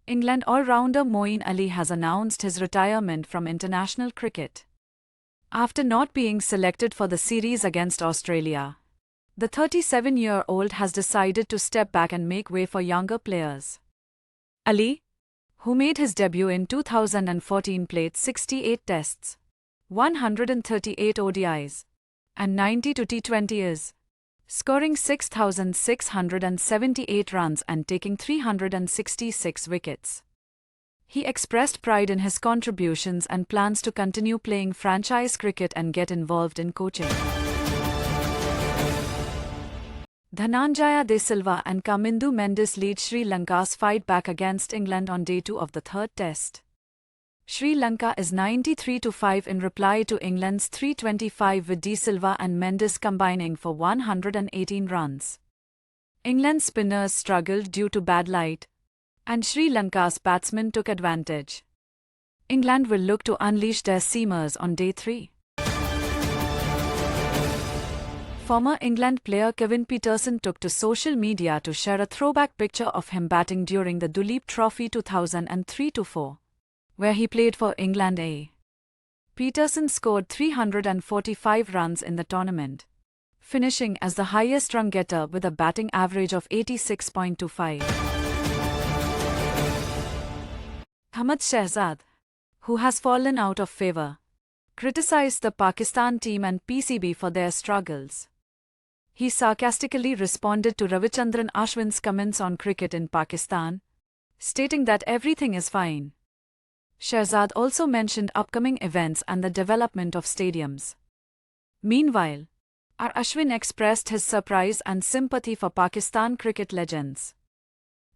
England all-rounder Moeen Ali has announced his retirement from international cricket. After not being selected for the series against Australia, the 37-year-old has decided to step back and make way for younger players. Ali, who made his debut in 2014, played 68 tests, 138 ODIs, and 92 T20s, scoring 6,678 runs and taking 366 wickets. He expressed pride in his contributions and plans to continue playing franchise cricket and get involved in coaching. Dhananjaya De Silva and Kamindu Mendis lead Sri Lanka's fight back against England on day 2 of the third test. Sri Lanka is 93-5 in reply to England's 325, with De Silva and Mendis combining for 118 runs. England's spinners struggled due to bad light, and Sri Lanka's batsmen took advantage. England will look to unleash their seamers on day 3. Former England player Kevin Pietersen took to social media to share a throwback picture of him batting during the Duleep Trophy 2003-4. Where he played for England A. Pietersen scored 345 runs in the tournament, finishing as the highest run getter with a batting average of 86.25. Ahmad Shehzad, who has fallen out of favour, criticised the Pakistan team and PCB for their struggles. He sarcastically responded to Ravichandran Ashwin's comments on cricket in Pakistan, stating that everything is fine. Shehzad also mentioned upcoming events and the development of stadiums. Meanwhile, R. Ashwin expressed his surprise and sympathy for Pakistan cricket legends.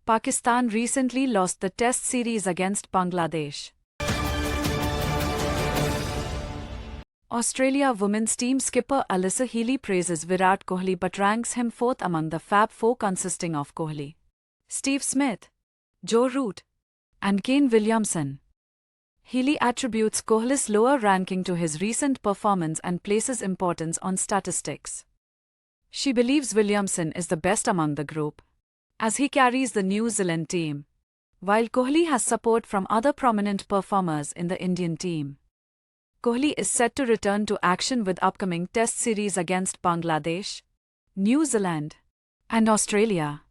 Pakistan recently lost the Test series against Bangladesh. Australia women's team skipper Alyssa Healy praises Virat Kohli but ranks him fourth among the Fab Four consisting of Kohli, Steve Smith, Joe Root, and Kane Williamson. Healy attributes Kohli's lower ranking to his recent performance and places importance on statistics. She believes Williamson is the best among the group, as he carries the New Zealand team, while Kohli has support from other prominent performers in the Indian team. Kohli is set to return to action with upcoming Test series against Bangladesh, New Zealand, and Australia.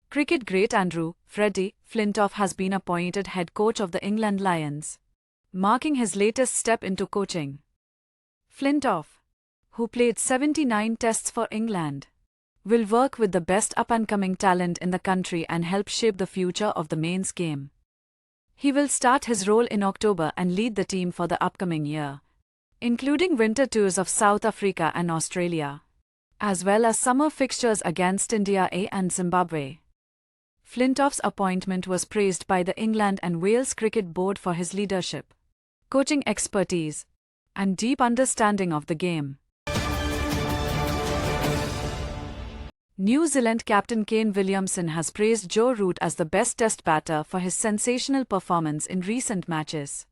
Cricket great Andrew Freddie Flintoff has been appointed head coach of the England Lions, marking his latest step into coaching. Flintoff, who played 79 tests for England, will work with the best up-and-coming talent in the country and help shape the future of the men's game. He will start his role in October and lead the team for the upcoming year, including winter tours of South Africa and Australia, as well as summer fixtures against India A and Zimbabwe. Flintoff's appointment was praised by the England and Wales Cricket Board for his leadership, coaching expertise, and deep understanding of the game. New Zealand captain Kane Williamson has praised Joe Root as the best test batter for his sensational performance in recent matches.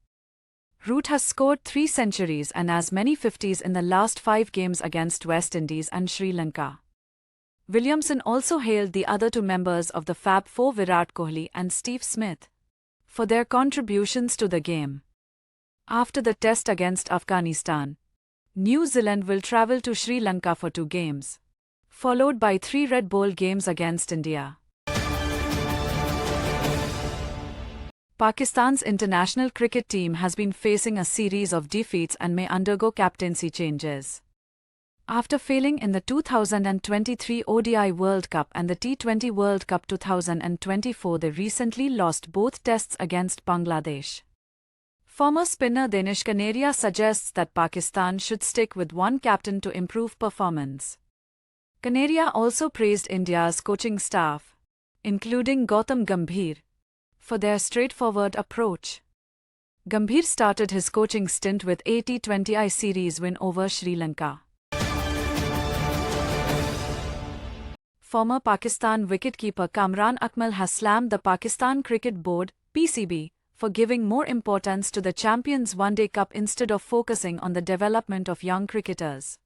Root has scored 3 centuries and as many 50s in the last 5 games against West Indies and Sri Lanka. Williamson also hailed the other 2 members of the Fab Four, Virat Kohli and Steve Smith, for their contributions to the game. After the test against Afghanistan, New Zealand will travel to Sri Lanka for 2 games, followed by 3 Red Ball games against India. Pakistan's international cricket team has been facing a series of defeats and may undergo captaincy changes. After failing in the 2023 ODI World Cup and the T20 World Cup 2024, they recently lost both tests against Bangladesh. Former spinner Danish Kaneria suggests that Pakistan should stick with one captain to improve performance. Kaneria also praised India's coaching staff, including Gautam Gambhir, for their straightforward approach. Gambhir started his coaching stint with a T20I series win over Sri Lanka. Former Pakistan wicketkeeper Kamran Akmal has slammed the Pakistan Cricket Board, PCB, for giving more importance to the Champions One Day Cup instead of focusing on the development of young cricketers.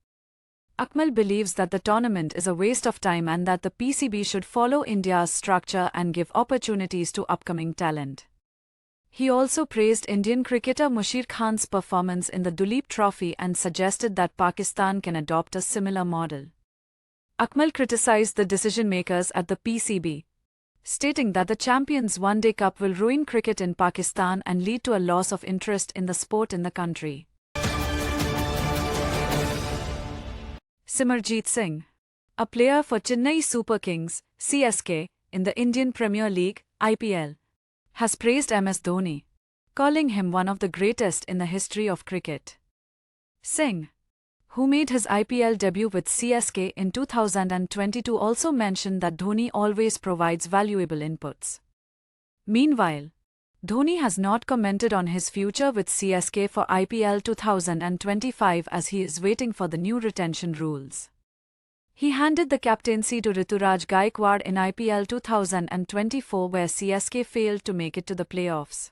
Akmal believes that the tournament is a waste of time and that the PCB should follow India's structure and give opportunities to upcoming talent. He also praised Indian cricketer Mushir Khan's performance in the Duleep Trophy and suggested that Pakistan can adopt a similar model. Akmal criticized the decision-makers at the PCB, stating that the Champions One Day Cup will ruin cricket in Pakistan and lead to a loss of interest in the sport in the country. Simarjeet Singh, a player for Chennai Super Kings (CSK) in the Indian Premier League (IPL), has praised MS Dhoni, calling him one of the greatest in the history of cricket. Singh, who made his IPL debut with CSK in 2022, also mentioned that Dhoni always provides valuable inputs. Meanwhile, Dhoni has not commented on his future with CSK for IPL 2025 as he is waiting for the new retention rules. He handed the captaincy to Rituraj Gaikwad in IPL 2024 where CSK failed to make it to the playoffs.